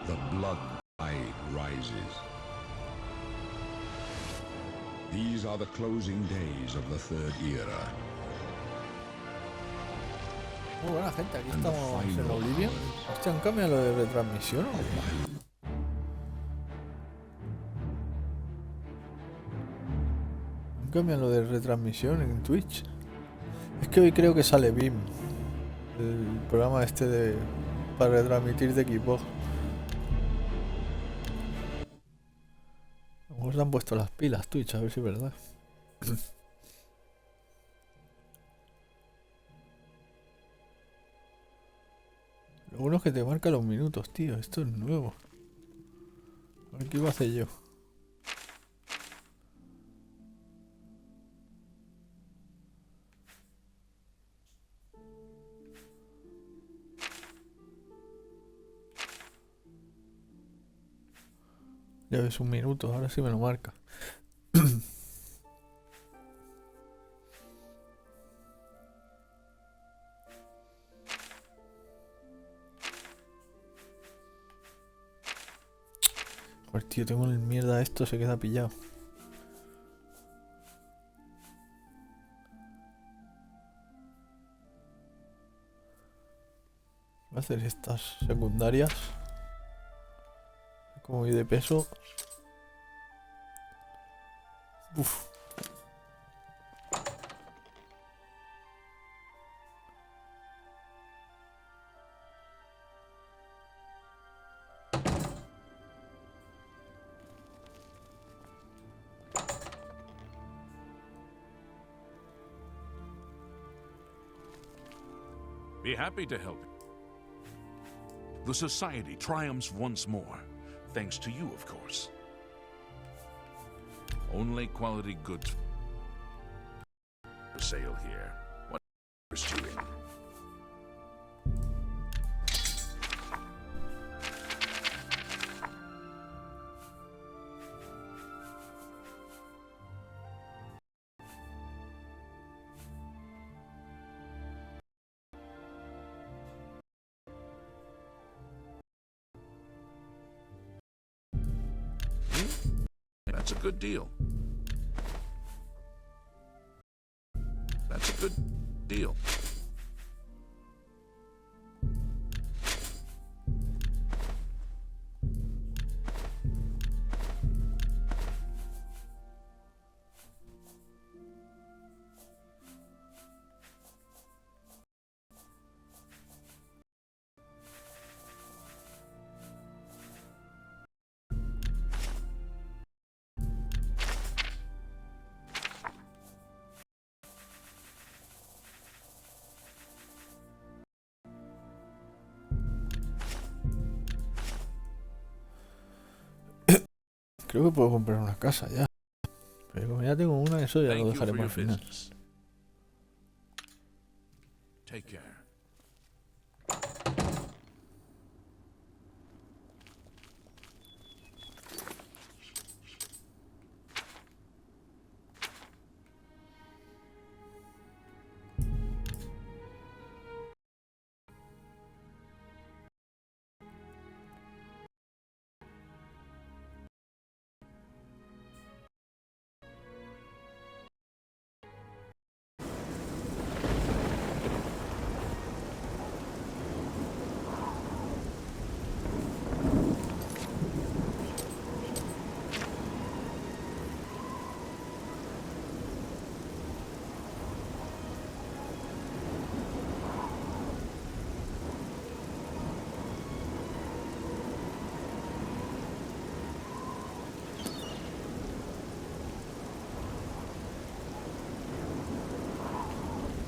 The blood tide rises. These are the closing days of the third era. Muy buena gente, aquí estamos en Oblivion. Hostia, ¿han cambiado lo de retransmisión o qué? ¿Han cambiado lo de retransmisión en Twitch? Es que hoy creo que sale BIM, el programa este de para retransmitir de equipo. A lo mejor se han puesto las pilas Twitch, a ver si es verdad. Lo bueno es que te marca los minutos, tío. Esto es nuevo. A ver qué iba a hacer yo. Ya ves, un minuto, ahora sí me lo marca. Joder, tío, tengo el mierda esto, se queda pillado. Voy a hacer estas secundarias. Como voy de peso. Uf. Be happy to help. The society triumphs once more, thanks to you, of course. Only quality goods for sale here. What is doing? That's a good deal. That's a good deal. Creo que puedo comprar una casa ya. Pero como ya tengo una, eso ya lo dejaré para el final. Take care.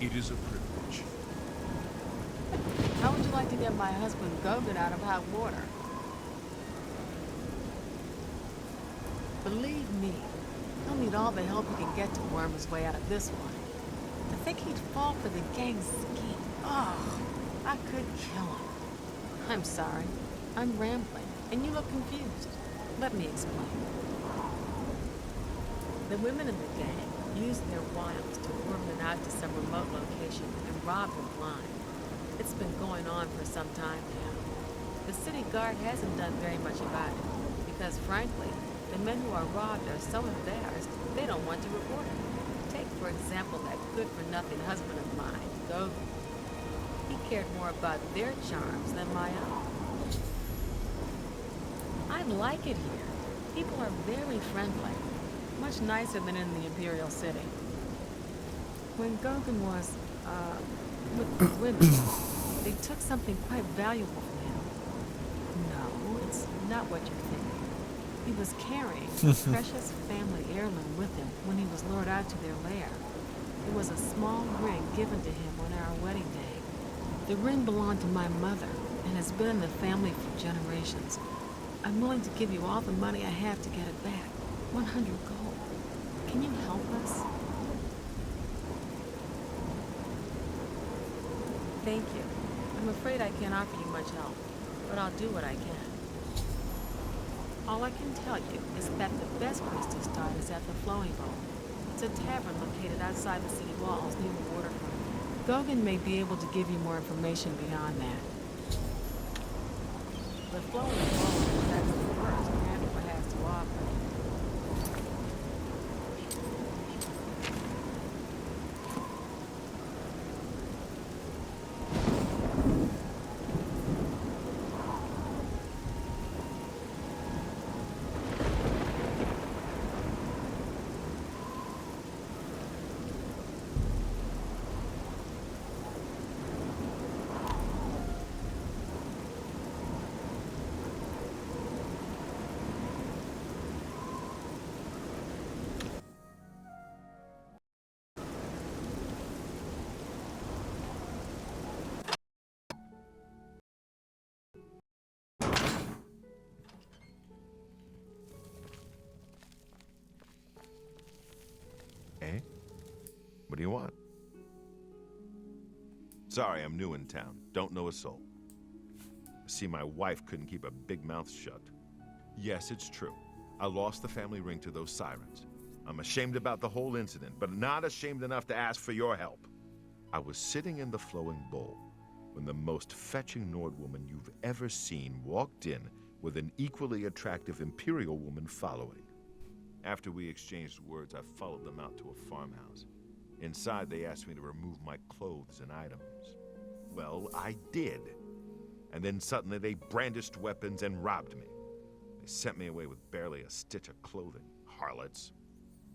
It is a privilege. How would you like to get my husband Gogan out of hot water? Believe me, he'll need all the help he can get to worm his way out of this one. To think he'd fall for the gang's scheme. Oh, I could kill him. I'm sorry. I'm rambling, and you look confused. Let me explain. The women in the gang use their wiles to worm them out to some remote location and rob them blind. It's been going on for some time now. The city guard hasn't done very much about it, because frankly, the men who are robbed are so embarrassed, they don't want to report it. Take, for example, that good-for-nothing husband of mine, Gogan. He cared more about their charms than my own. I like it here. People are very friendly, much nicer than in the Imperial City. When Gogan was, with the women, they took something quite valuable from him. No, it's not what you think. He was carrying a precious family heirloom with him when he was lured out to their lair. It was a small ring given to him on our wedding day. The ring belonged to my mother and has been in the family for generations. I'm willing to give you all the money I have to get it back. 100 gold. Can you help us? Thank you. I'm afraid I can't offer you much help, but I'll do what I can. All I can tell you is that the best place to start is at the Flowing Bowl. It's a tavern located outside the city walls near the waterfront. Gogan may be able to give you more information beyond that. The Flowing Bowl, that's the worst Hanover has to offer. Eh? What do you want? Sorry, I'm new in town. Don't know a soul. See, my wife couldn't keep a big mouth shut. Yes, it's true. I lost the family ring to those sirens. I'm ashamed about the whole incident, but not ashamed enough to ask for your help. I was sitting in the Flowing Bowl when the most fetching Nord woman you've ever seen walked in with an equally attractive Imperial woman following. After we exchanged words, I followed them out to a farmhouse. Inside, they asked me to remove my clothes and items. Well, I did. And then suddenly they brandished weapons and robbed me. They sent me away with barely a stitch of clothing. Harlots.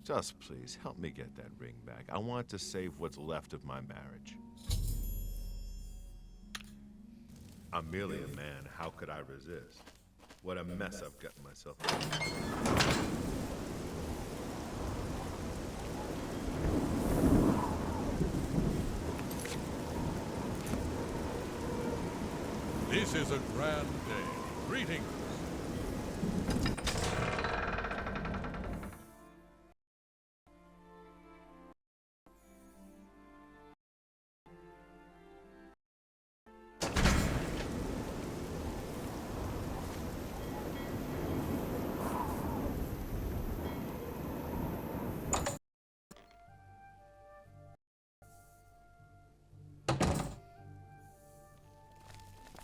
Just please, help me get that ring back. I want to save what's left of my marriage. I'm merely a man. How could I resist? What a mess I've gotten myself into. This is a grand day. Greetings.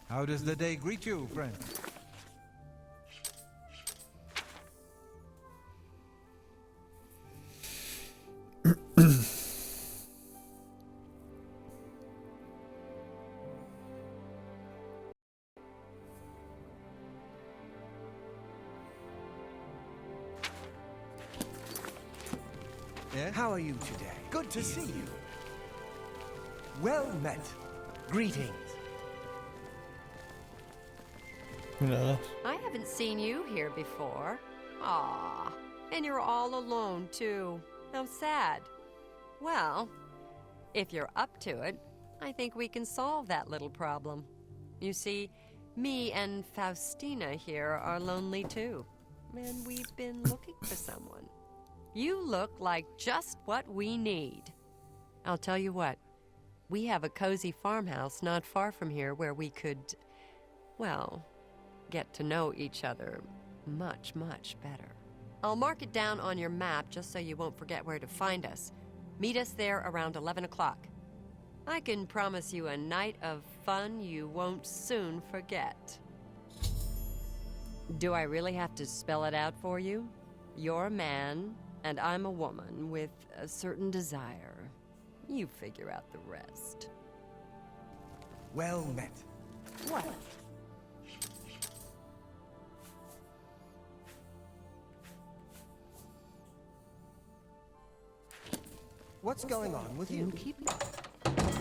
How does the day greet you, friend? Yes? How are you today? Good to see you. Well met. Greetings. Mira, I haven't seen you here before. Aw, and you're all alone, too. How sad. Well, if you're up to it, I think we can solve that little problem. You see, me and Faustina here are lonely, too. And we've been looking for someone. You look like just what we need. I'll tell you what. We have a cozy farmhouse not far from here where we could, well, get to know each other much, much better. I'll mark it down on your map just so you won't forget where to find us. Meet us there around 11 o'clock. I can promise you a night of fun you won't soon forget. Do I really have to spell it out for you? You're a man, and I'm a woman with a certain desire. You figure out the rest. Well met. What? What's going on with you?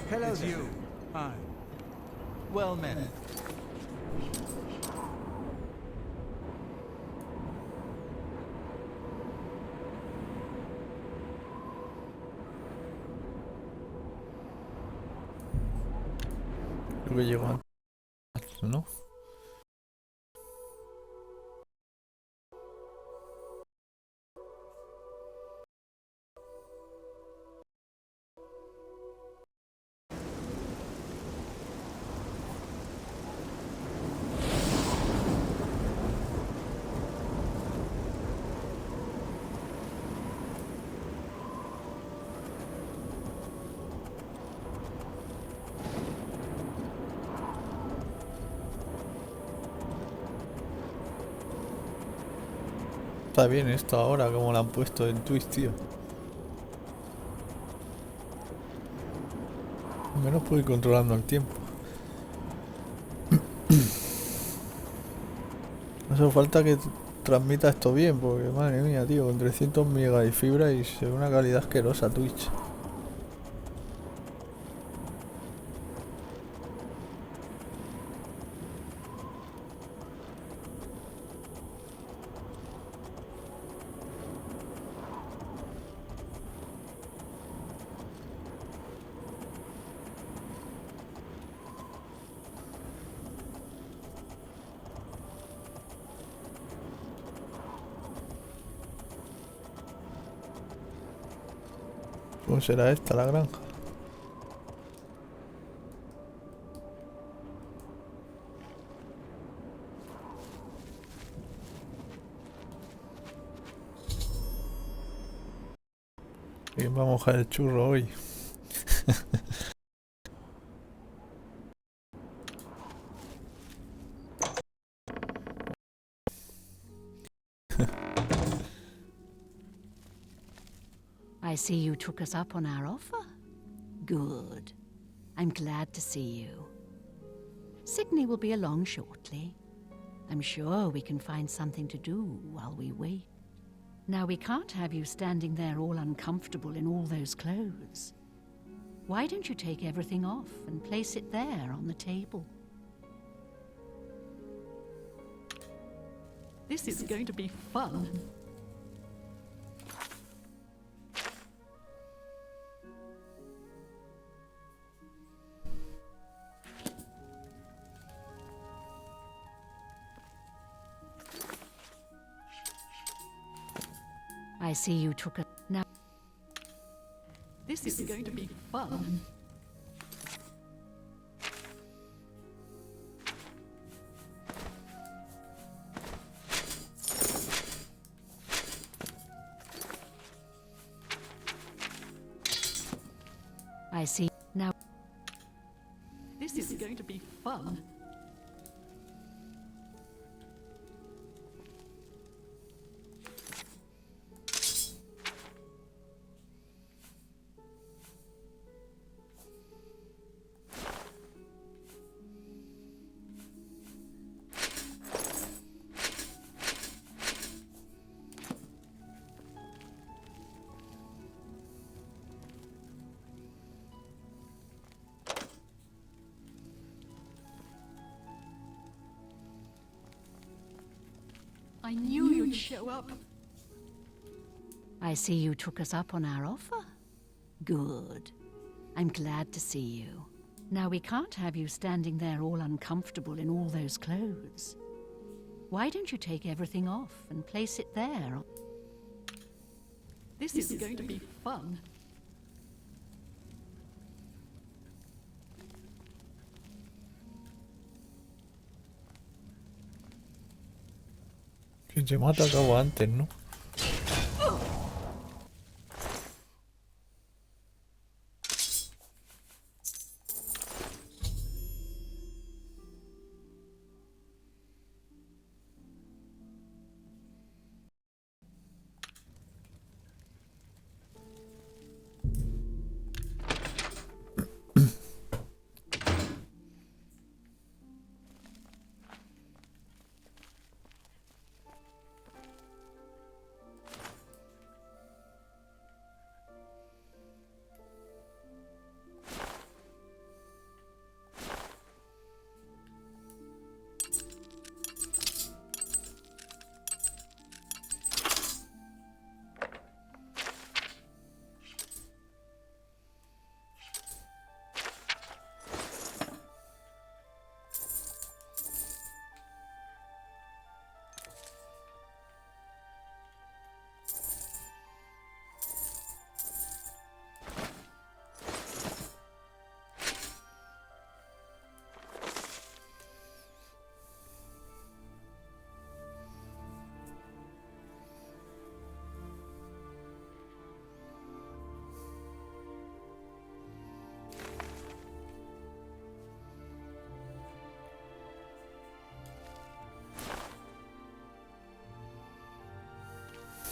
Hello It's there. you. Hi. Well met. Creo que llegó antes, ¿no? Está bien esto ahora, como lo han puesto en Twitch, tío. Al menos puedo ir controlando el tiempo. No hace falta que transmita esto bien, porque madre mía, tío, con 300 megas y fibra y se ve una calidad asquerosa Twitch. ¿Cómo será esta la granja? ¿Quién va a mojar el churro hoy? I see you took us up on our offer. Good. I'm glad to see you. Sydney will be along shortly. I'm sure we can find something to do while we wait. Now, we can't have you standing there all uncomfortable in all those clothes. Why don't you take everything off and place it there on the table? This is going to be fun. I see you took a... Now... This is going to be fun. I see... Now... This is going to be fun. I knew you'd show up. I see you took us up on our offer. Good. I'm glad to see you. Now, we can't have you standing there all uncomfortable in all those clothes. Why don't you take everything off and place it there? This is going to be fun. Que se mata acabo antes, ¿no?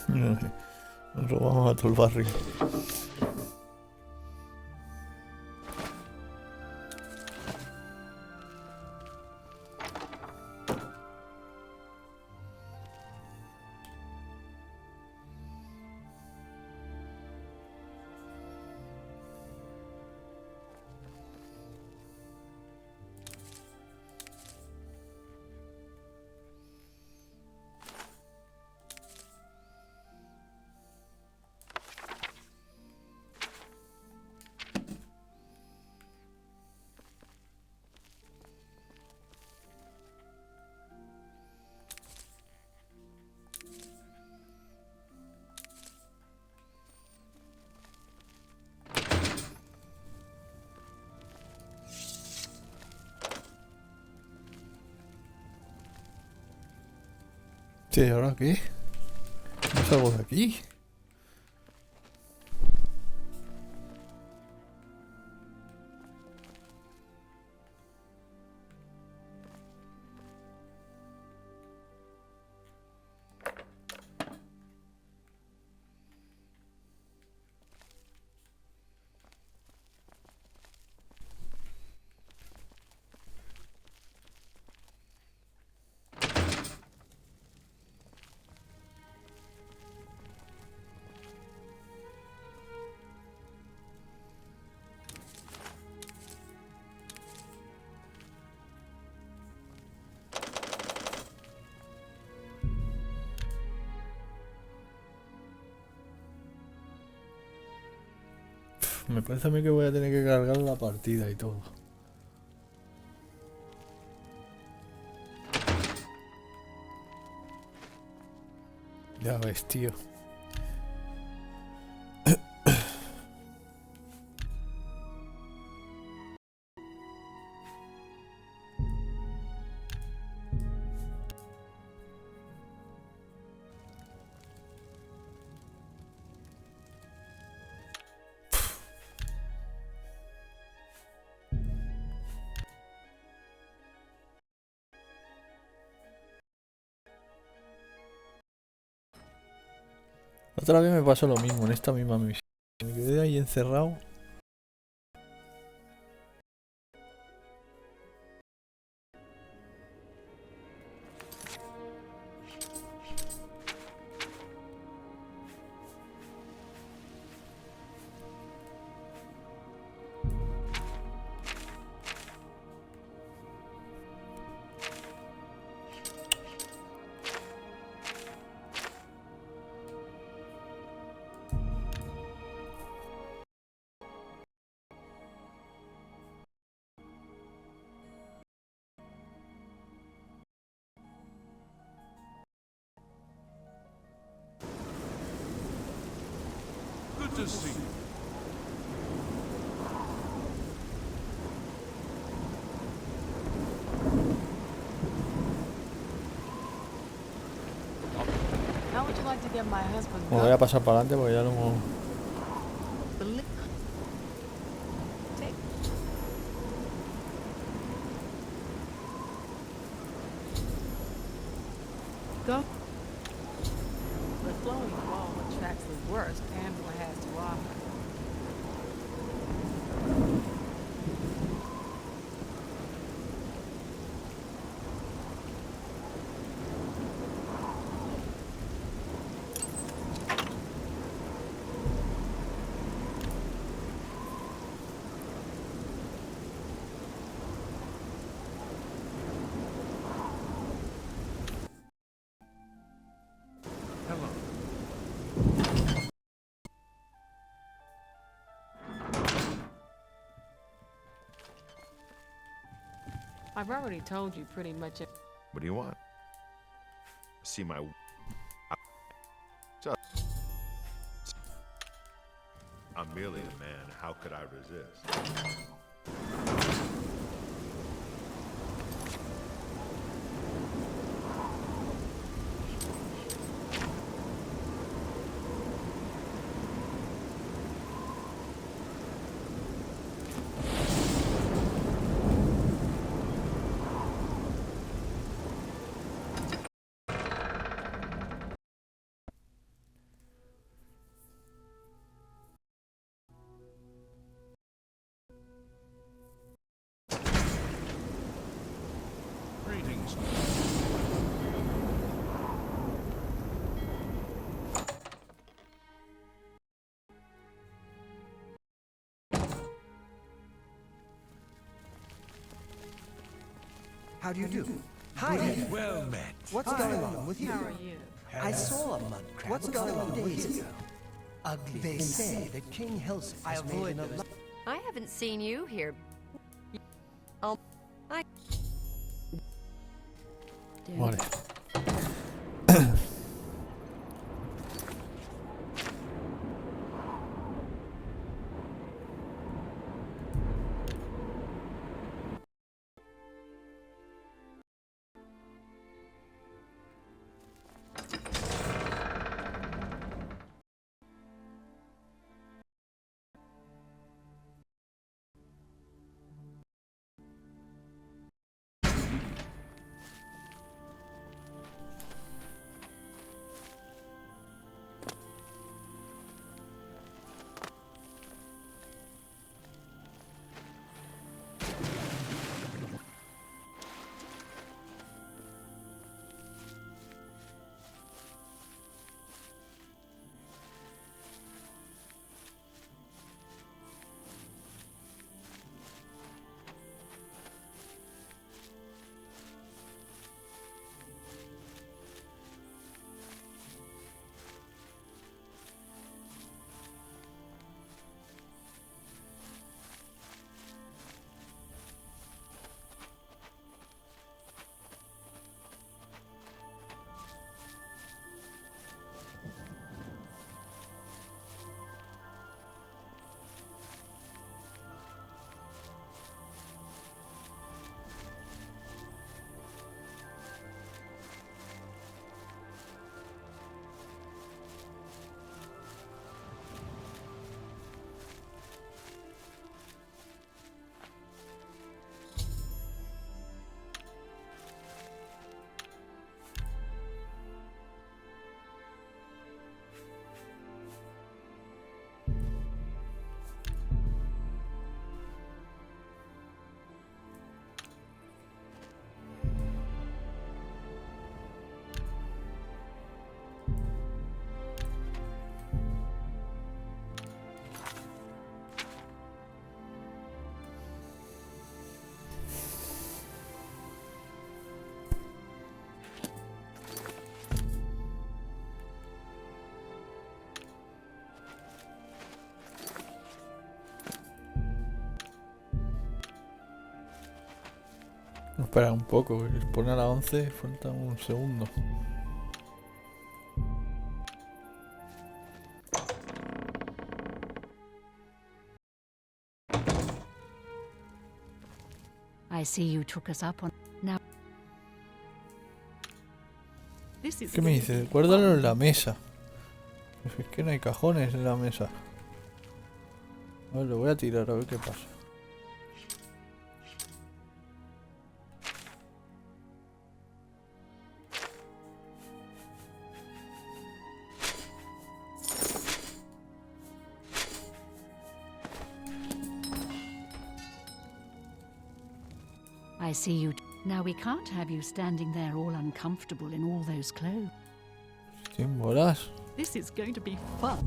Nos robamos a todo el barrio. Sí, ¿ahora qué? ¿No salgo de aquí? Me parece a mí que voy a tener que cargar la partida y todo. Ya ves, tío. Otra vez me pasó lo mismo en esta misma misión. Me quedé ahí encerrado. Good to see you. How would you like to get my husband? Me voy a pasar para adelante porque ya no... Take. Go. The flowing wall attracts the worst Angela has to offer. Hello. I've already told you pretty much. What do you want? See my... I'm merely a man. How could I resist? How do you do? Hi. Well met. What's going on with you? How are you? I saw a mud crab. What's going on days ago? Ugly. They say that King Helsing has made another. I haven't seen you here. Vale. Espera un poco, pone a las 11, falta un segundo. I see you took us up on... Now... ¿Qué me dice? Guárdalo en la mesa. Es que no hay cajones en la mesa. A ver, lo voy a tirar a ver qué pasa. I see you... Now we can't have you standing there all uncomfortable in all those clothes. Estoy en bolas. This is going to be fun.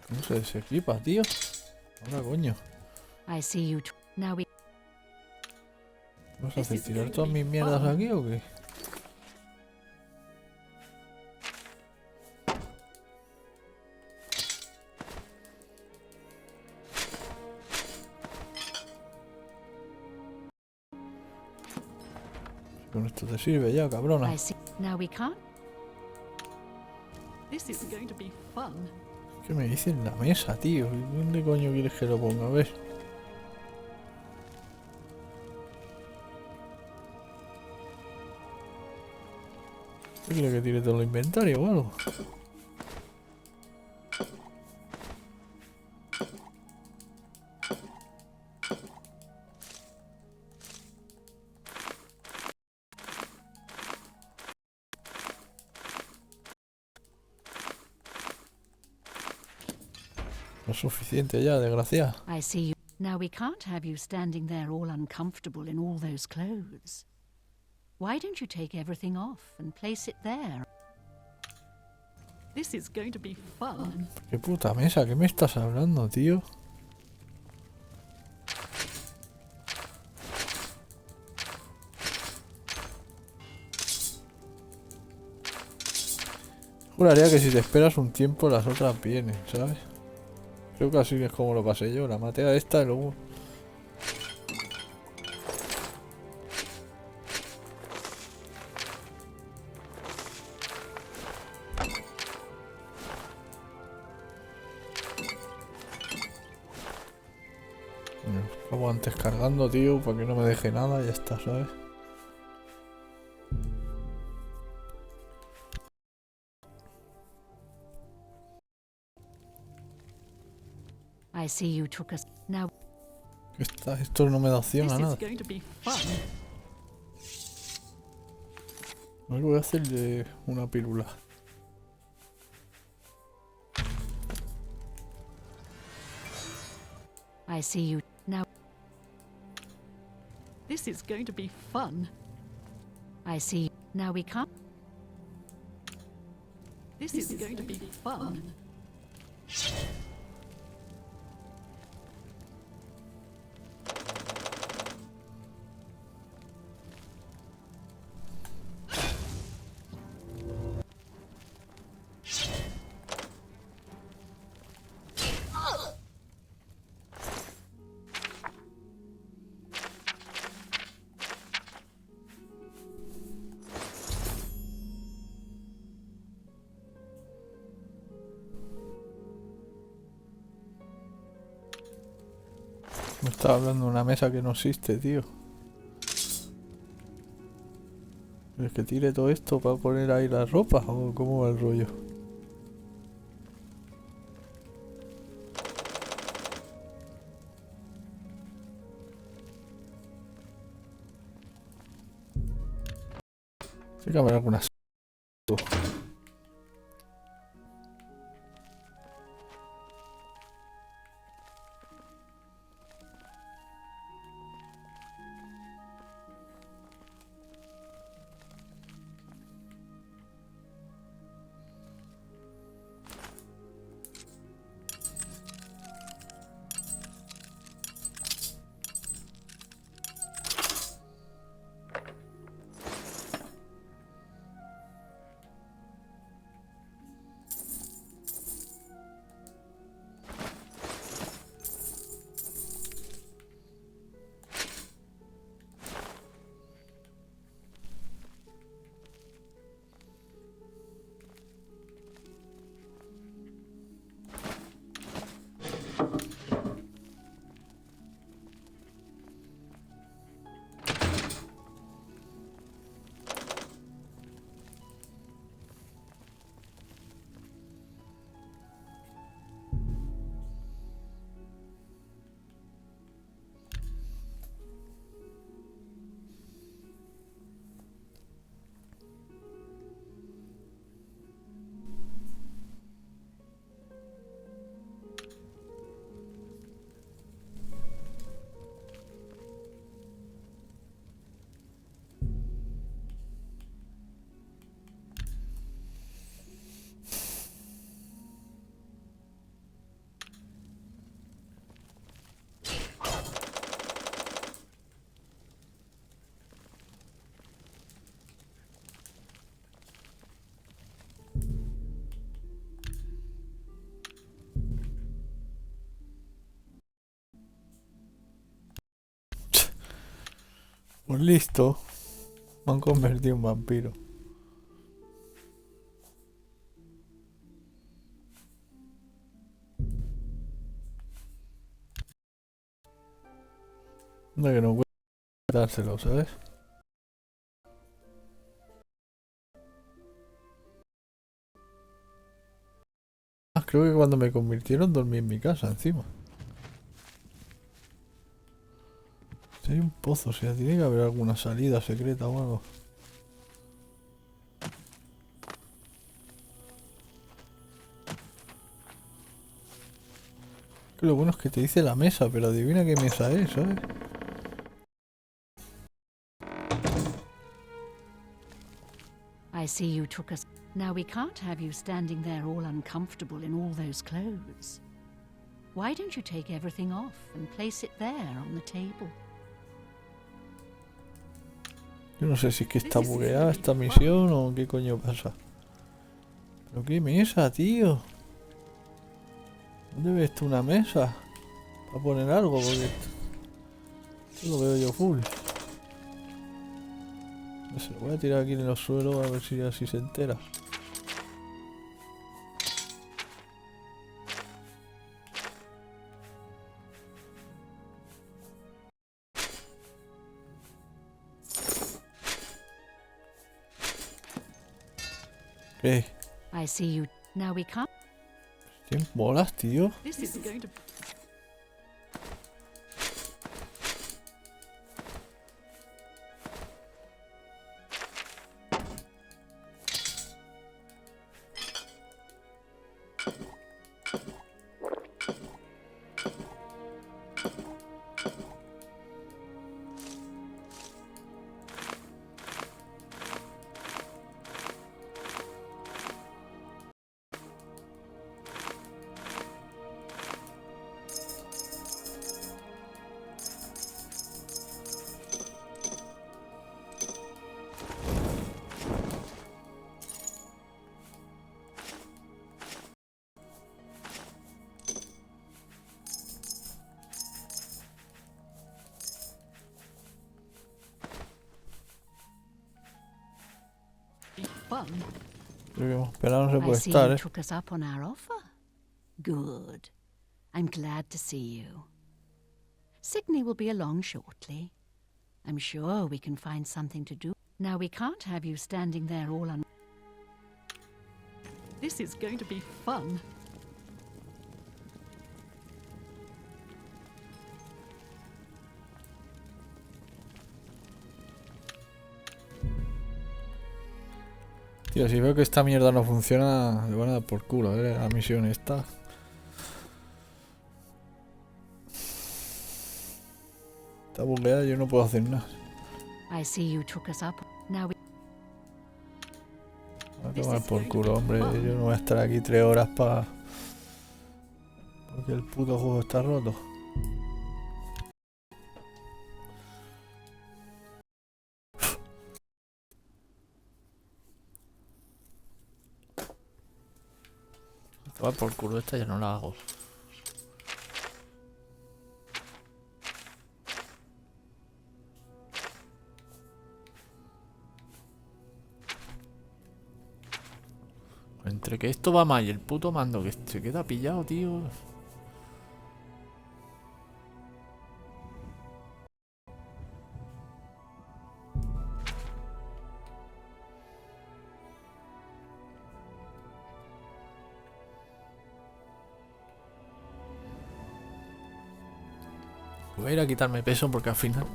¿Cómo se desequipa, tío? Ahora, coño. I see you... Now we... ¿Vas a hacer tirar todas mis mierdas aquí o qué? Con esto te sirve ya, cabrona. I see... Now we can't... This is going to be fun. ¿Qué me dice en la mesa, tío? ¿Dónde coño quieres que lo ponga? A ver. ¿Qué quiere que tire todo el inventario o algo? No es suficiente ya, desgraciada. I see you... Now we can't have you standing there all uncomfortable in all those clothes. Why don't you take everything off and place it there? This is going to be fun. ¿Qué puta mesa? ¿Qué me estás hablando, tío? Juraría que si te esperas un tiempo las otras vienen, ¿sabes? Creo que así es como lo pasé yo. La maté a esta y luego... Como antes cargando, tío, para que no me deje nada y ya está, ¿sabes? I see you took us. Now, Esto no me da opción This a is nada. going to be fun. Ahora voy a hacerle una pílula. I see you. Now, This is going to be fun. I see. Now we come. This is going to be fun. Me estaba hablando de una mesa que no existe, tío. ¿Es que tire todo esto para poner ahí la ropa o cómo va el rollo? Tiene que haber algunas... Pues listo. Me han convertido en vampiro. Anda que no puedo dárselo, ¿sabes? Ah, creo que cuando me convirtieron dormí en mi casa encima. Si hay un pozo, o sea, tiene que haber alguna salida secreta o algo. Que lo bueno es que te dice la mesa, pero adivina qué mesa es, ¿sabes? I see you took us. Now we can't have you standing there all uncomfortable in all those clothes. Why don't you take everything off and place it there on the table? Yo no sé si es que está bugueada esta misión o qué coño pasa. ¿Pero qué mesa, tío? ¿Dónde ves tú una mesa? Para poner algo, porque esto lo veo yo full. Se lo voy a tirar aquí en el suelo a ver si así se entera. ¿Qué? I see you. Now we can't. ¿Qué bolas, tío? This is going to... fun. Pero no se puede I see estar, you took us up on our offer. Good. I'm glad to see you. Sydney will be along shortly. I'm sure we can find something to do. Now we can't have you standing there all un... This is going to be fun. Tío, si veo que esta mierda no funciona, le van a dar por culo, la misión esta. Está bugueada, yo no puedo hacer nada. I see you took us up. Now we... Va a tomar por culo, hombre. Yo no voy a estar aquí 3 horas para... Porque el puto juego está roto. Va por culo, esta ya no la hago. Entre que esto va mal y el puto mando que se queda pillado, tío. Voy a ir a quitarme peso porque al final,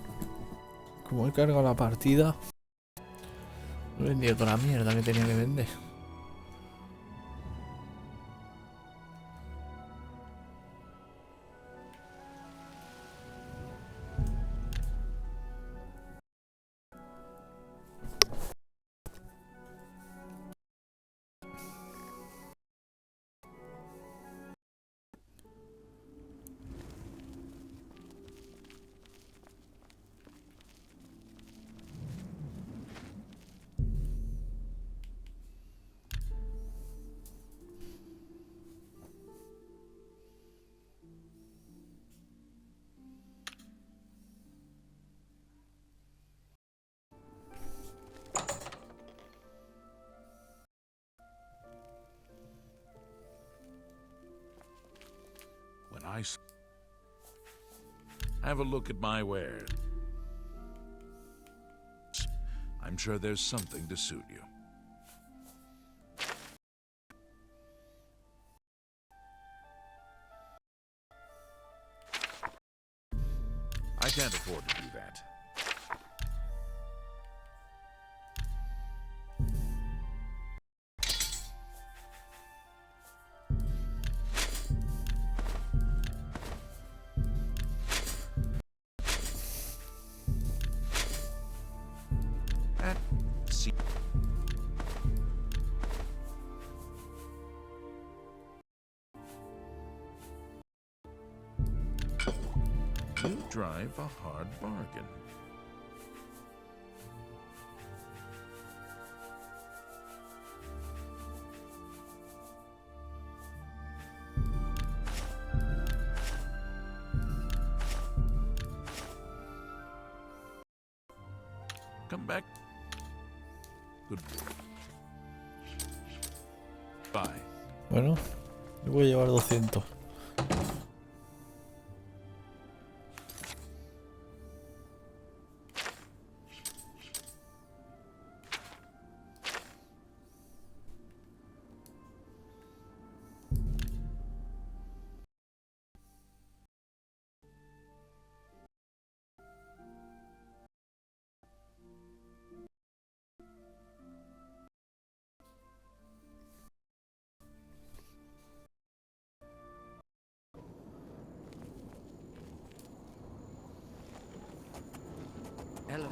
como he cargado la partida, he vendido toda la mierda que tenía que vender. Have a look at my wares. I'm sure there's something to suit you. I can't afford to do that. You drive a hard bargain. Come back. Good. Bye. Bueno, yo voy a llevar 200. Hello.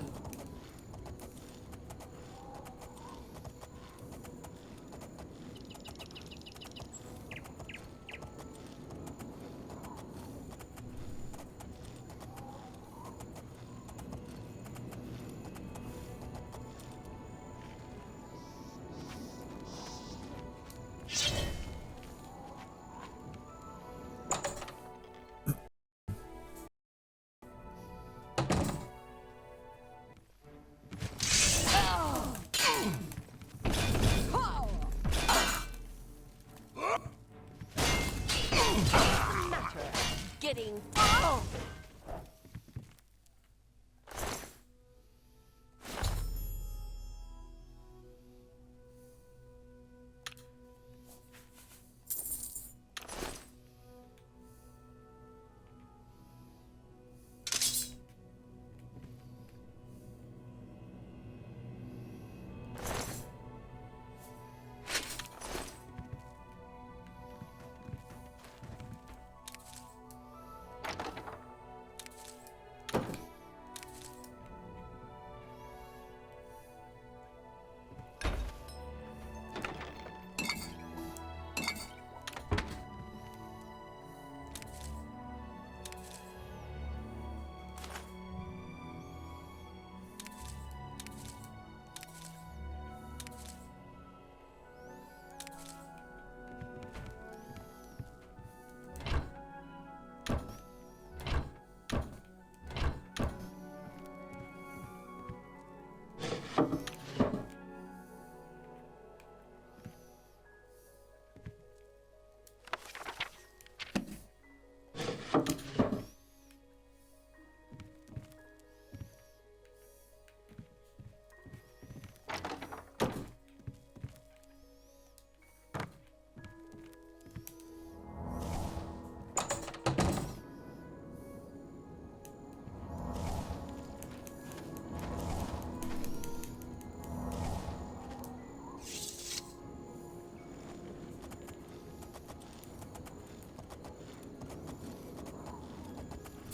Getting.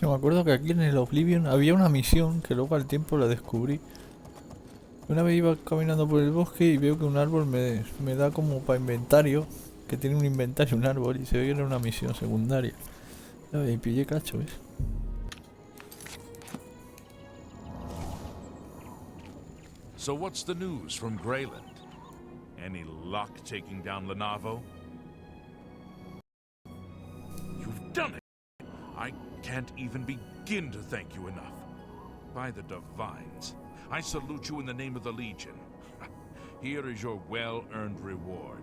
Yo me acuerdo que aquí en el Oblivion había una misión que luego al tiempo la descubrí. Una vez iba caminando por el bosque y veo que un árbol me da como para inventario, que tiene un inventario un árbol, y se ve que era una misión secundaria. Y pillé cacho, ¿ves? So what's the news from Greyland? Any luck taking down Lenavo? You've done it! I can't even begin to thank you enough. By the Divines, I salute you in the name of the Legion. Here is your well-earned reward.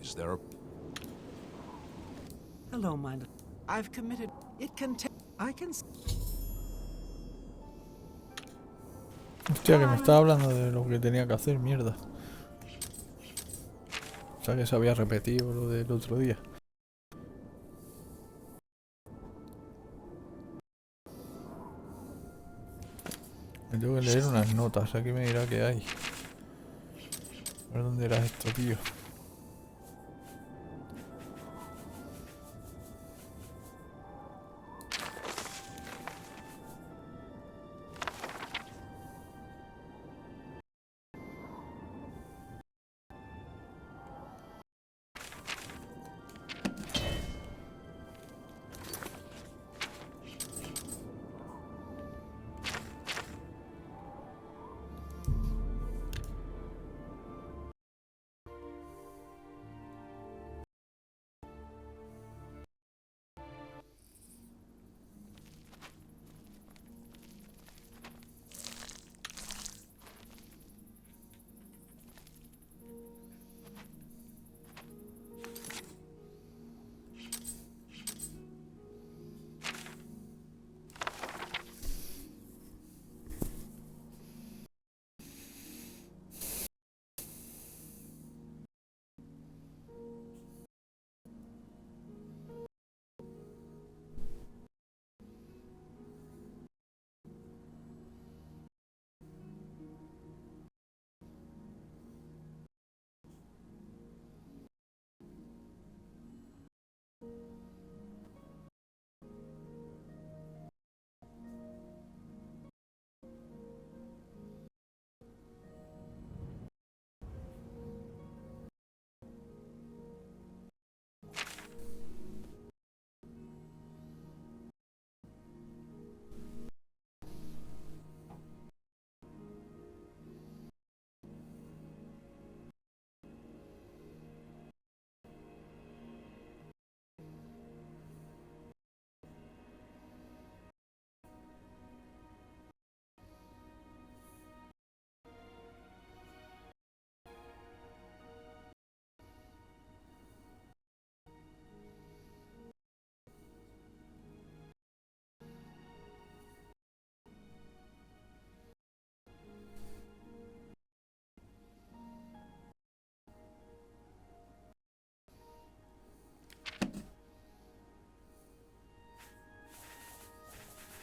means there are... Hello, mind. I've committed. It can take. I can. Hostia, que me estaba hablando de lo que tenía que hacer, mierda. O sea que se había repetido lo del otro día. Me tengo que leer unas notas, aquí me dirá que hay. A ver dónde era esto, tío.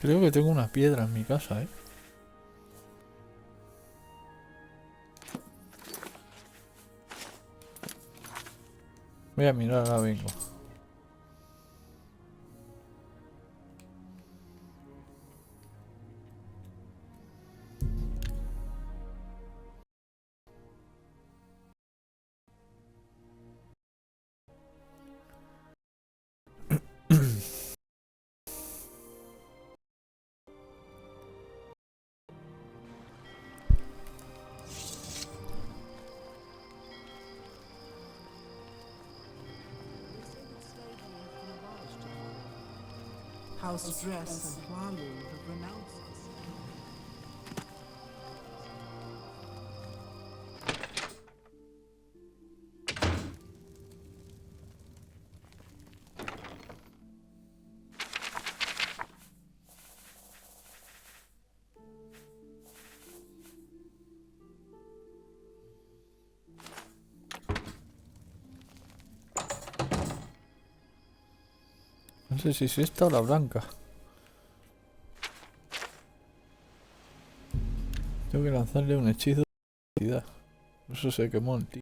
Creo que tengo una piedra en mi casa, ¿eh? Voy a mirar, ahora vengo. House dress and Hualu have renounced us. No sé si es esta o la blanca. Tengo que lanzarle un hechizo de velocidad. Eso se quemó el tío.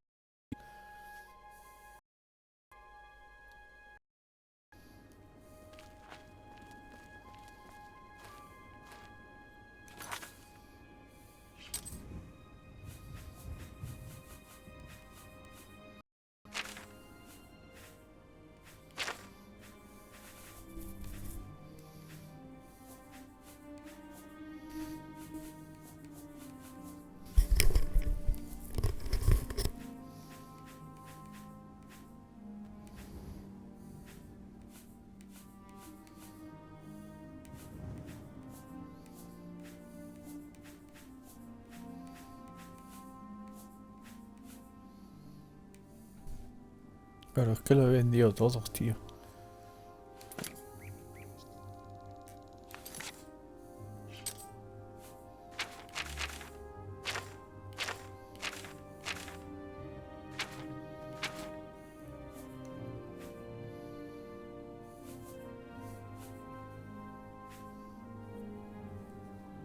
Claro, es que lo he vendido todos, tío.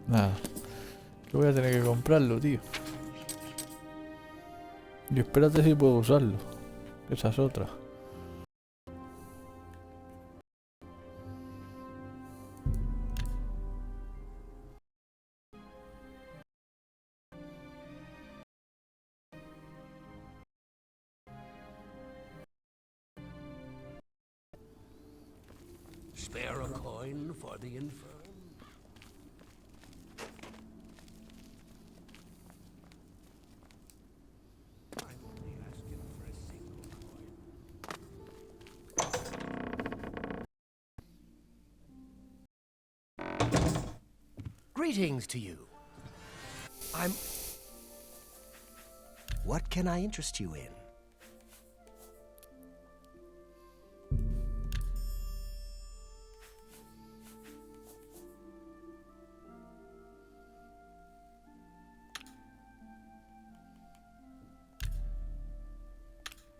Nada. Que voy a tener que comprarlo, tío. Y espérate si puedo usarlo. Esa es otra. Spare a coin for the infirm. I'm only asking for a single coin. Greetings to you. What can I interest you in?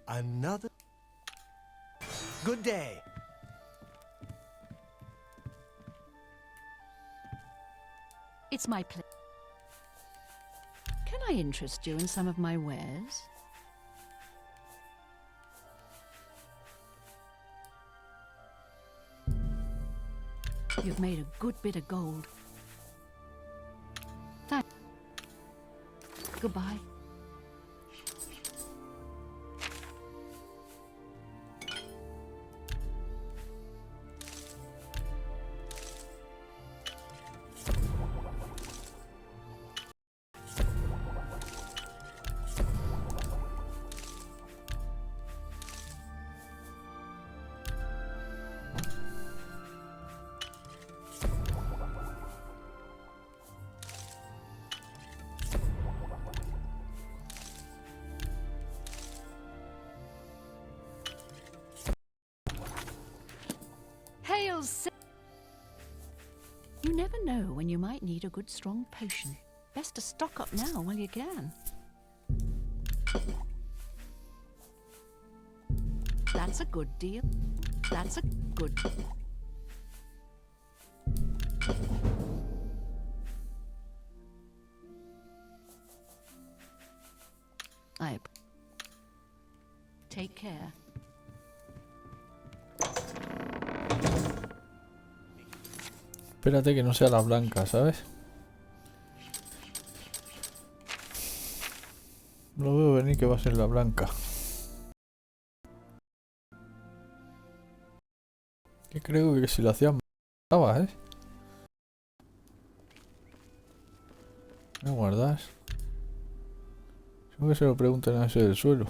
Another good day. It's my pleasure. Can I interest you in some of my wares? You've made a good bit of gold. Thanks. Goodbye. Hail, you never know when you might need a good strong potion. Best to stock up now while you can. That's a good deal. That's a good... Take care. Espérate que no sea la blanca, ¿sabes? No veo venir que va a ser la blanca. Que creo que si lo hacían mataba, ¿eh? ¿Me guardas? Seguro que se lo preguntan a ese del suelo.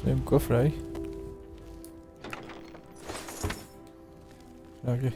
Hay un cofre ahí. Aquí.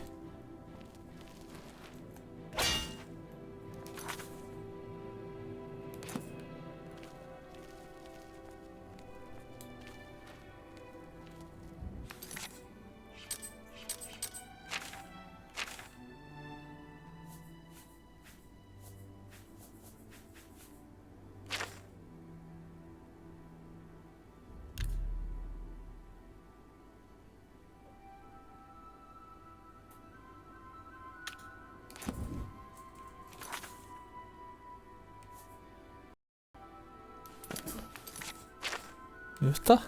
¿Ya está?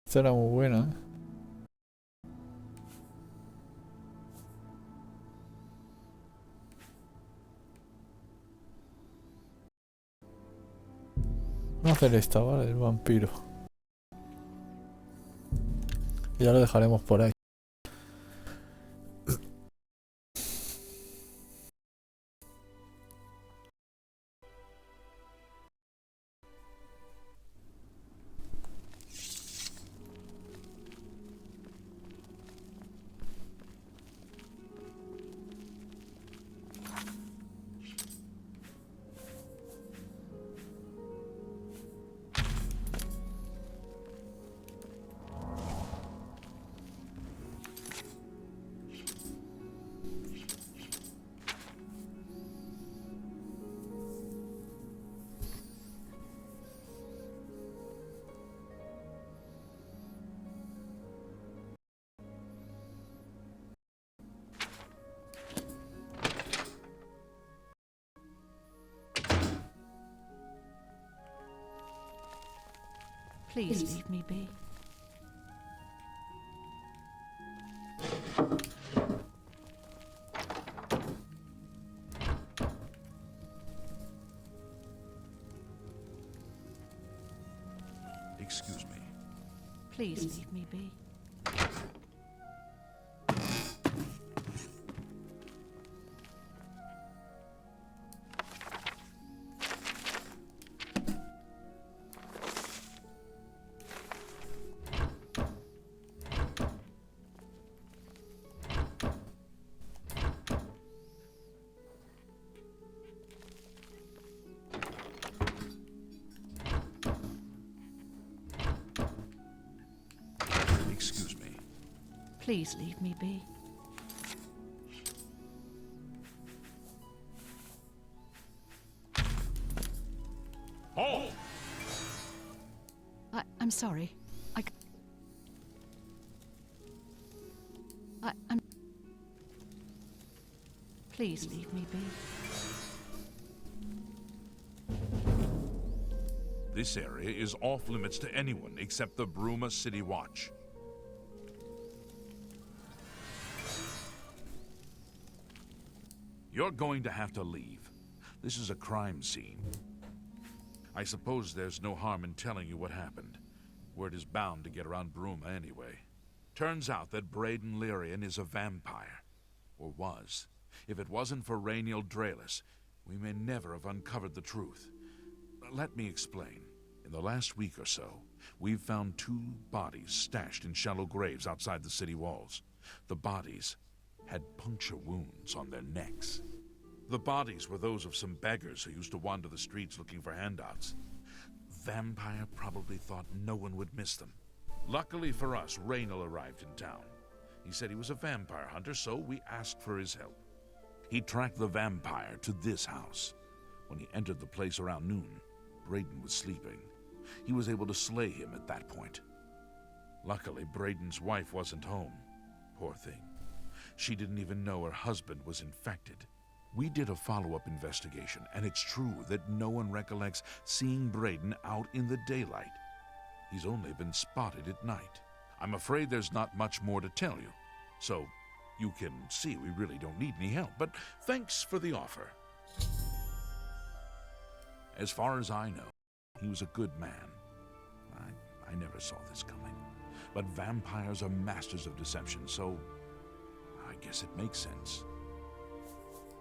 Esta era muy buena, ¿eh? Vamos a hacer esta, ¿vale? El vampiro. Y ya lo dejaremos por ahí. Please leave me be. Excuse me. Please leave me be. Excuse me. Please leave me be. Halt! I'm sorry. I'm... Please leave me be. This area is off limits to anyone except the Bruma City Watch. You're going to have to leave. This is a crime scene. I suppose there's no harm in telling you what happened. Word is bound to get around Bruma anyway. Turns out that Braden Lyrian is a vampire. Or was. If it wasn't for Rainiel Draelis, we may never have uncovered the truth. Let me explain. In the last week or so, we've found 2 bodies stashed in shallow graves outside the city walls. The bodies had puncture wounds on their necks. The bodies were those of some beggars who used to wander the streets looking for handouts. Vampire probably thought no one would miss them. Luckily for us, Rainiel arrived in town. He said he was a vampire hunter, so we asked for his help. He tracked the vampire to this house. When he entered the place around noon, Braden was sleeping. He was able to slay him at that point. Luckily, Braden's wife wasn't home. Poor thing. She didn't even know her husband was infected. We did a follow-up investigation, and it's true that no one recollects seeing Braden out in the daylight. He's only been spotted at night. I'm afraid there's not much more to tell you. So, you can see we really don't need any help, but thanks for the offer. As far as I know, he was a good man. I never saw this coming. But vampires are masters of deception, so I guess it makes sense.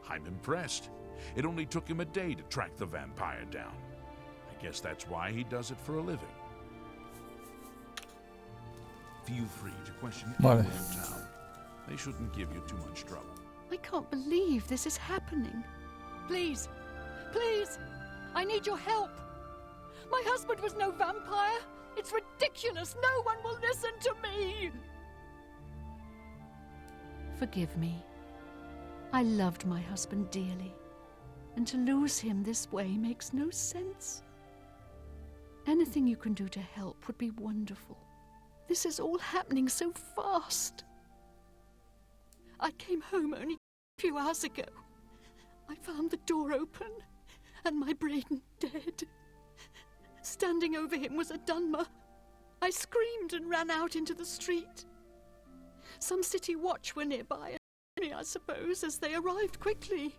I'm impressed. It only took him a day to track the vampire down. I guess that's why he does it for a living. Feel free to question anyone in town. They shouldn't give you too much trouble. I can't believe this is happening. Please, please, I need your help. My husband was no vampire. It's ridiculous. No one will listen to me. Forgive me. I loved my husband dearly, and to lose him this way makes no sense. Anything you can do to help would be wonderful. This is all happening so fast. I came home only a few hours ago. I found the door open and my Braden dead. Standing over him was a Dunmer. I screamed and ran out into the street. Some city watch were nearby, I suppose, as they arrived quickly.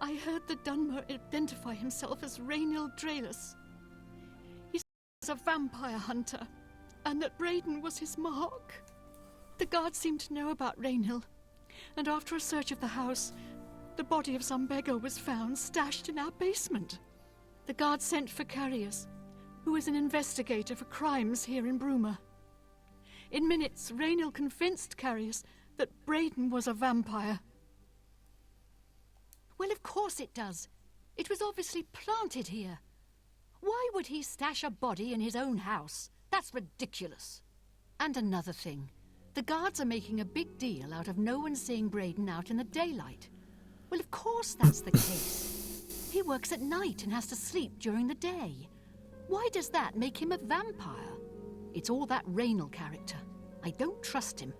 I heard the Dunmer identify himself as Rainil Draelus. He was a vampire hunter, and that Braden was his mark. The guards seemed to know about Rainil, and after a search of the house, the body of some beggar was found stashed in our basement. The guards sent for Carius, who is an investigator for crimes here in Bruma. In minutes, Rainil convinced Carius that Braden was a vampire. Well, of course it does. It was obviously planted here. Why would he stash a body in his own house? That's ridiculous. And another thing. The guards are making a big deal out of no one seeing Braden out in the daylight. Well, of course that's the case. He works at night and has to sleep during the day. Why does that make him a vampire? It's all that Rainil character. I don't trust him.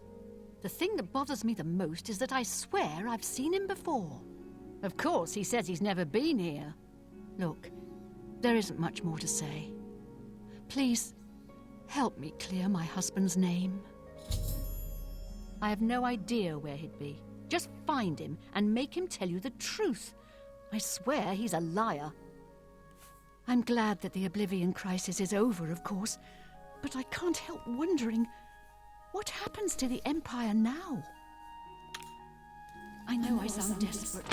The thing that bothers me the most is that I swear I've seen him before. Of course, he says he's never been here. Look, there isn't much more to say. Please, help me clear my husband's name. I have no idea where he'd be. Just find him and make him tell you the truth. I swear he's a liar. I'm glad that the Oblivion crisis is over, of course, but I can't help wondering, what happens to the Empire now? I know I sound desperate.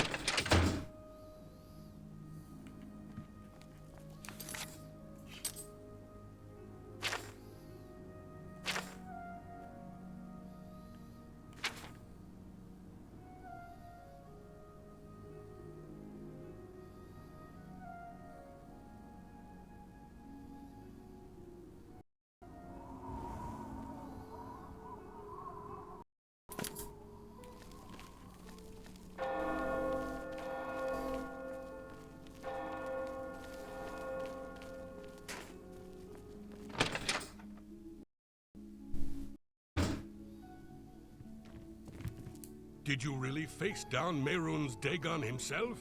Did you really face down Mehrunes Dagon himself?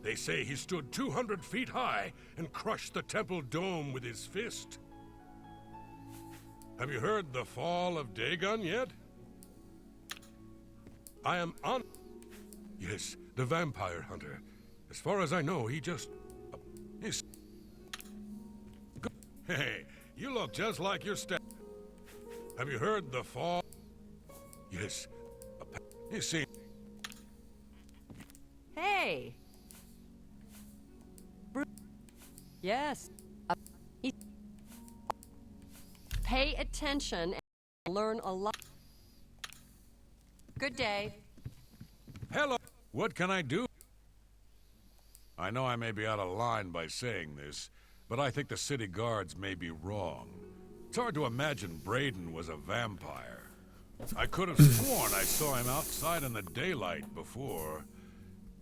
They say he stood 200 feet high and crushed the temple dome with his fist. Have you heard the fall of Dagon yet? I am on... Yes, the vampire hunter. As far as I know, he just... he's... Hey, you look just like your step... Have you heard the fall... Yes, you see... Hey! Yes. Pay attention and learn a lot. Good day. Hello. What can I do? I know I may be out of line by saying this, but I think the city guards may be wrong. It's hard to imagine Braden was a vampire. I could have sworn I saw him outside in the daylight before.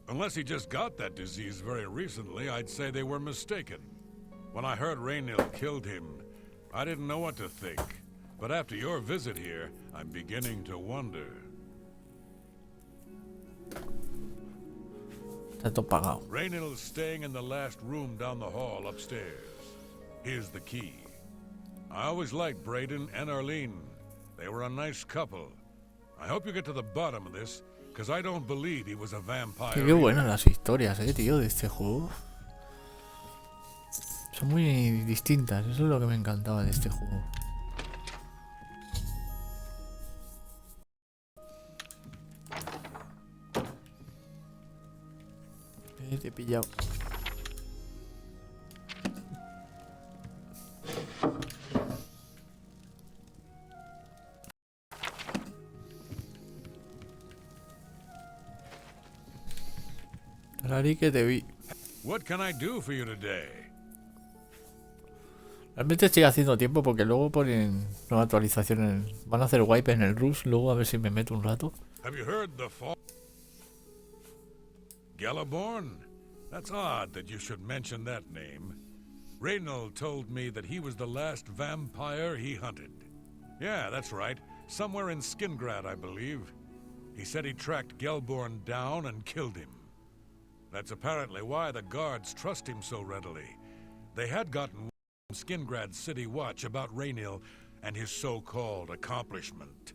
Unless he just got that disease very recently, I'd say they were mistaken. When I heard Rainil killed him, I didn't know what to think. But after your visit here, I'm beginning to wonder. Rainil's staying in the last room down the hall upstairs. Here's the key. I always liked Braden and Arlene. They were a nice couple. I hope you get to the bottom of this, because I don't believe he was a vampire. Qué buenas las historias, tío, de este juego. Son muy distintas, eso es lo que me encantaba de este juego. Te he pillado. Que te vi. What can I do for you today? Realmente estoy haciendo tiempo porque luego ponen nueva actualización. Van a hacer wipe en el Rush. Luego a ver si me meto un rato. Have you heard the fall? Galaborn? That's odd that you should mention that name. Rainil told me that he was the last vampire he hunted. Yeah, that's right. Somewhere in Skingrad, I believe. He said he tracked Gelborn down and killed him. That's apparently why the guards trust him so readily. They had gotten Skingrad City Watch about Raynil and his so-called accomplishment.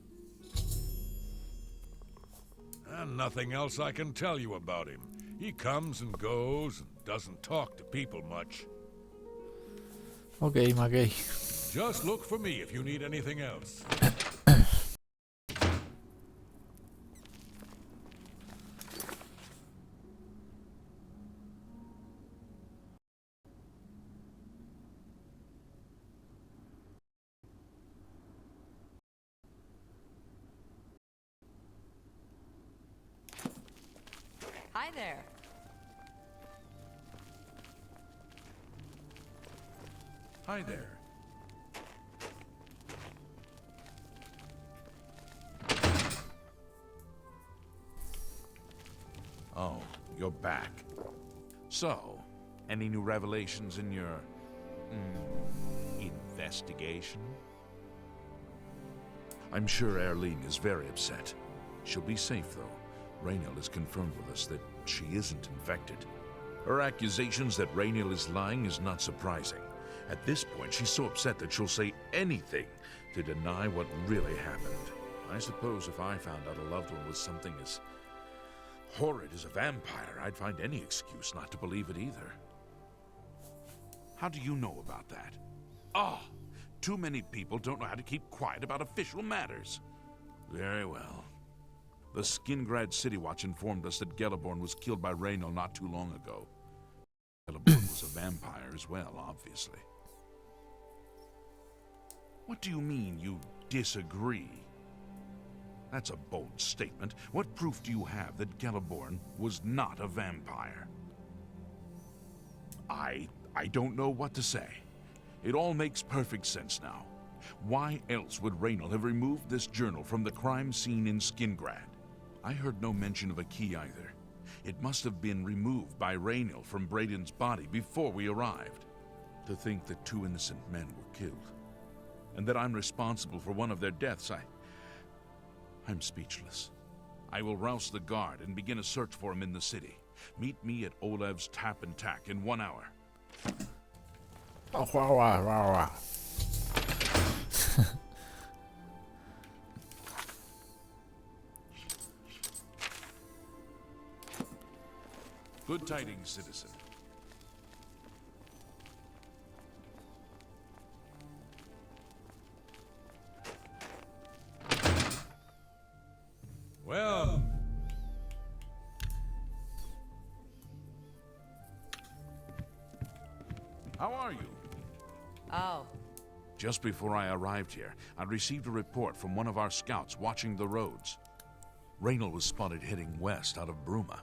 And nothing else I can tell you about him. He comes and goes and doesn't talk to people much. Ok, McKay. Just look for me if you need anything else. Hi there. Hi there. Oh, you're back. So, any new revelations in your investigation? I'm sure Erlene is very upset. She'll be safe, though. Raynil has confirmed with us that she isn't infected. Her accusations that Raynil is lying is not surprising. At this point, she's so upset that she'll say anything to deny what really happened. I suppose if I found out a loved one was something as horrid as a vampire, I'd find any excuse not to believe it either. How do you know about that? Oh, too many people don't know how to keep quiet about official matters. Very well. The Skingrad City Watch informed us that Gellerborn was killed by Raynil not too long ago. Gellerborn was a vampire as well, obviously. What do you mean you disagree? That's a bold statement. What proof do you have that Gellerborn was not a vampire? I don't know what to say. It all makes perfect sense now. Why else would Raynil have removed this journal from the crime scene in Skingrad? I heard no mention of a key either. It must have been removed by Raynil from Braden's body before we arrived. To think that 2 innocent men were killed, and that I'm responsible for one of their deaths, I'm speechless. I will rouse the guard and begin a search for him in the city. Meet me at Olev's Tap and Tack in 1 hour. Oh, wow. Good tidings, citizen. Well... How are you? Oh. Just before I arrived here, I received a report from one of our scouts watching the roads. Raynil was spotted heading west out of Bruma.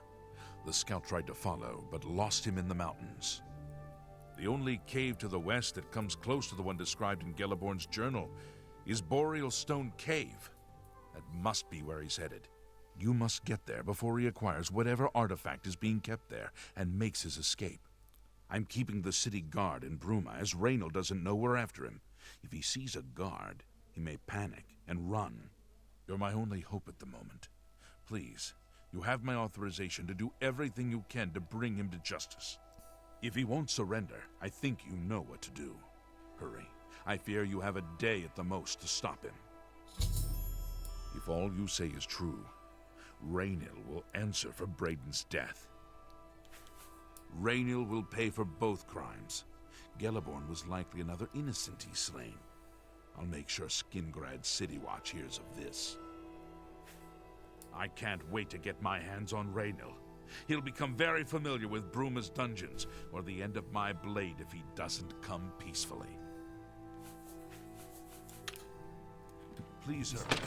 The scout tried to follow, but lost him in the mountains. The only cave to the west that comes close to the one described in Gellerborn's journal is Boreal Stone Cave. That must be where he's headed. You must get there before he acquires whatever artifact is being kept there and makes his escape. I'm keeping the city guard in Bruma, as Raynil doesn't know we're after him. If he sees a guard, he may panic and run. You're my only hope at the moment. Please, you have my authorization to do everything you can to bring him to justice. If he won't surrender, I think you know what to do. Hurry. I fear you have a day at the most to stop him. If all you say is true, Raynil will answer for Braden's death. Raynil will pay for both crimes. Gellerborn was likely another innocent he's slain. I'll make sure Skingrad City Watch hears of this. I can't wait to get my hands on Raynil. He'll become very familiar with Bruma's dungeons, or the end of my blade if he doesn't come peacefully. Please hurry.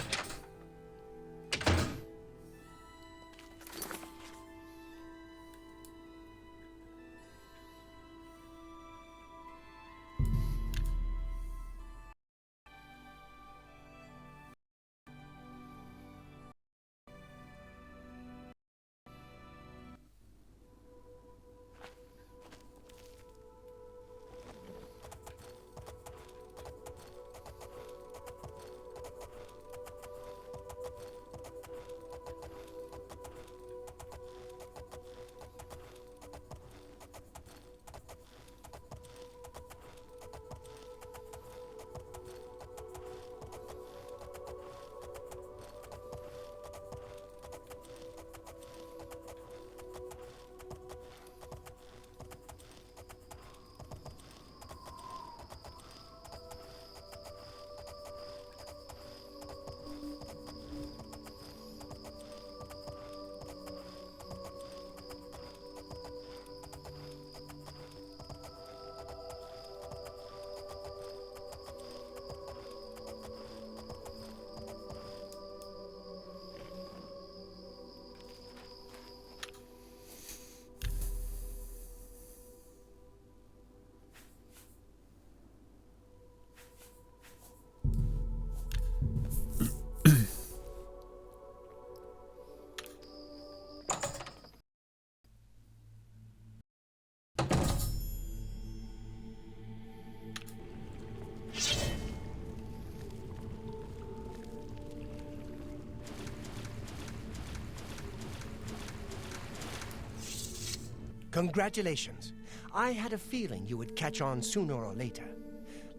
Congratulations. I had a feeling you would catch on sooner or later.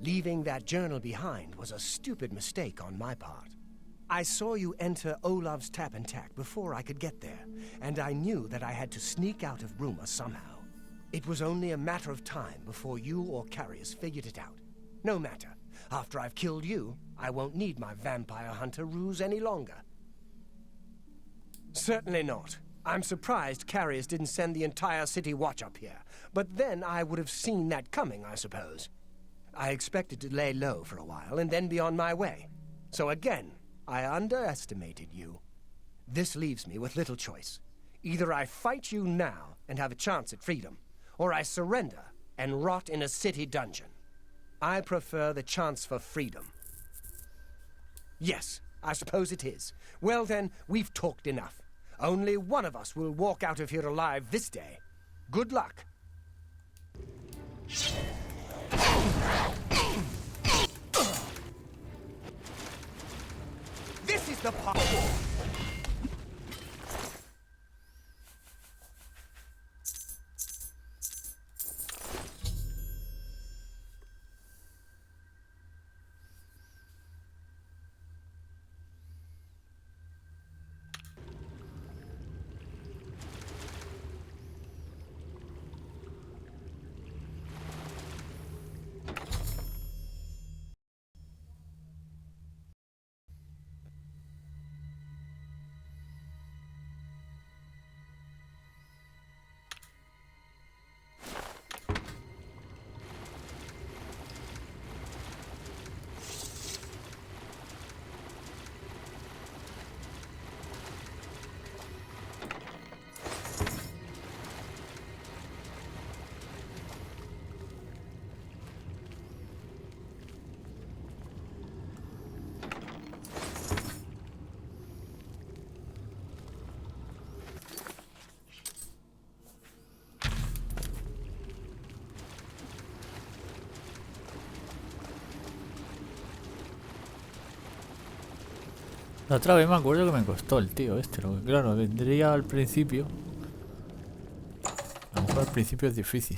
Leaving that journal behind was a stupid mistake on my part. I saw you enter Olaf's tap and tack before I could get there, and I knew that I had to sneak out of Bruma somehow. It was only a matter of time before you or Carius figured it out. No matter. After I've killed you, I won't need my vampire hunter ruse any longer. Certainly not. I'm surprised Carius didn't send the entire city watch up here, but then I would have seen that coming, I suppose. I expected to lay low for a while and then be on my way. So again, I underestimated you. This leaves me with little choice. Either I fight you now and have a chance at freedom, or I surrender and rot in a city dungeon. I prefer the chance for freedom. Yes, I suppose it is. Well then, we've talked enough. Only one of us will walk out of here alive this day. Good luck. This is the part. La otra vez me acuerdo que me costó el tío este, lo que claro, vendría al principio. A lo mejor al principio es difícil.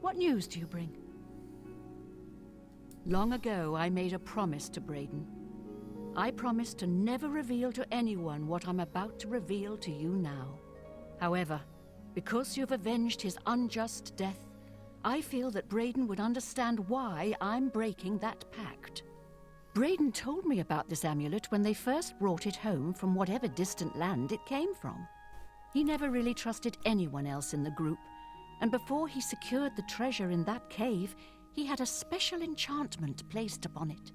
What news do you bring? Long ago, I made a promise to Braden. I promised to never reveal to anyone what I'm about to reveal to you now. However, because you've avenged his unjust death, I feel that Braden would understand why I'm breaking that pact. Braden told me about this amulet when they first brought it home from whatever distant land it came from. He never really trusted anyone else in the group, and before he secured the treasure in that cave, he had a special enchantment placed upon it.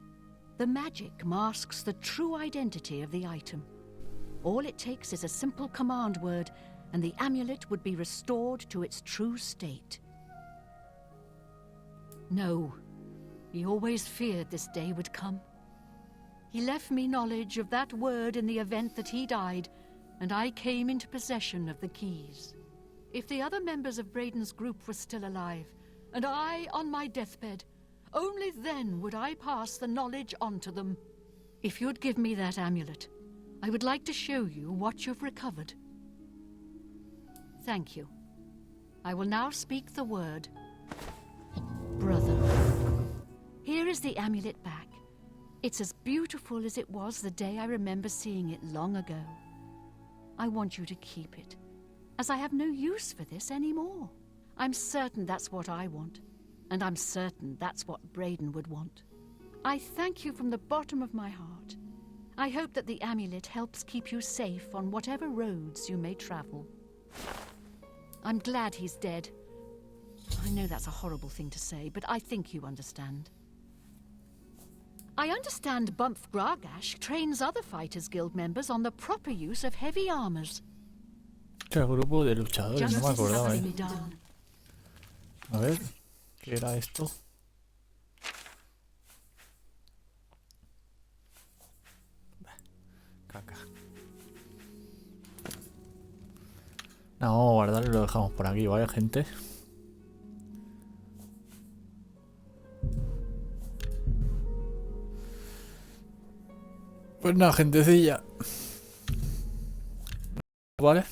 The magic masks the true identity of the item. All it takes is a simple command word, and the amulet would be restored to its true state. No, he always feared this day would come. He left me knowledge of that word in the event that he died, and I came into possession of the keys. If the other members of Braden's group were still alive, and I on my deathbed, only then would I pass the knowledge on to them. If you'd give me that amulet, I would like to show you what you've recovered. Thank you. I will now speak the word. Brother. Here is the amulet back. It's as beautiful as it was the day I remember seeing it long ago. I want you to keep it, as I have no use for this anymore. I'm certain that's what I want, and I'm certain that's what Braden would want. I thank you from the bottom of my heart. I hope that the amulet helps keep you safe on whatever roads you may travel. I'm glad he's dead. I know that's a horrible thing to say, but I think you understand. I understand Bumph Gragash trains other Fighters Guild members on the proper use of heavy armors. El grupo de luchadores, no me acordaba, Justice must be done. A ver, ¿qué era esto? Caca. No, vamos a guardarlo y lo dejamos por aquí, ¿vale, gente? Pues nada, gentecilla. ¿Vale?